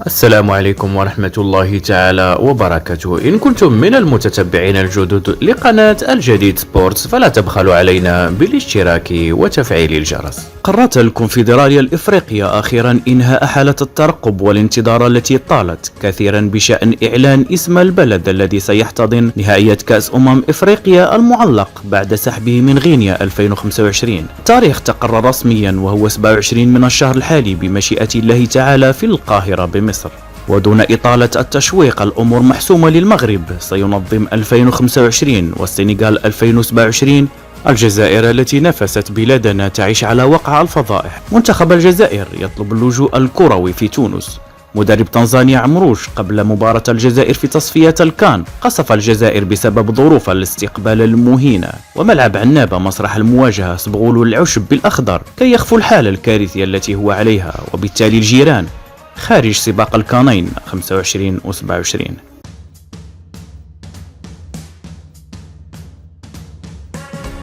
السلام عليكم ورحمة الله تعالى وبركاته. إن كنتم من المتتبعين الجدد لقناة الجديد سبورتس فلا تبخلوا علينا بالاشتراك وتفعيل الجرس. قررت الكونفدرالية الإفريقية أخيرا إنهاء حالة الترقب والانتظار التي طالت كثيرا بشأن إعلان اسم البلد الذي سيحتضن نهائية كأس إفريقيا المعلق بعد سحبه من غينيا 2025. تاريخ تقرر رسميا وهو 27 من الشهر الحالي بمشيئة الله تعالى في القاهرة بمصر. ودون إطالة التشويق الأمور محسومة للمغرب سينظم 2025 والسنغال 2027. الجزائر التي نفست بلادنا تعيش على وقع الفضائح. منتخب الجزائر يطلب اللجوء الكروي في تونس. مدرب تنزانيا عمروش قبل مباراة الجزائر في تصفية الكان قصف الجزائر بسبب ظروف الاستقبال المهينة. وملعب عنابة مسرح المواجهة صبغوا العشب بالأخضر كي يخفوا الحالة الكارثية التي هو عليها، وبالتالي الجيران خارج سباق الكانين 25 و 27.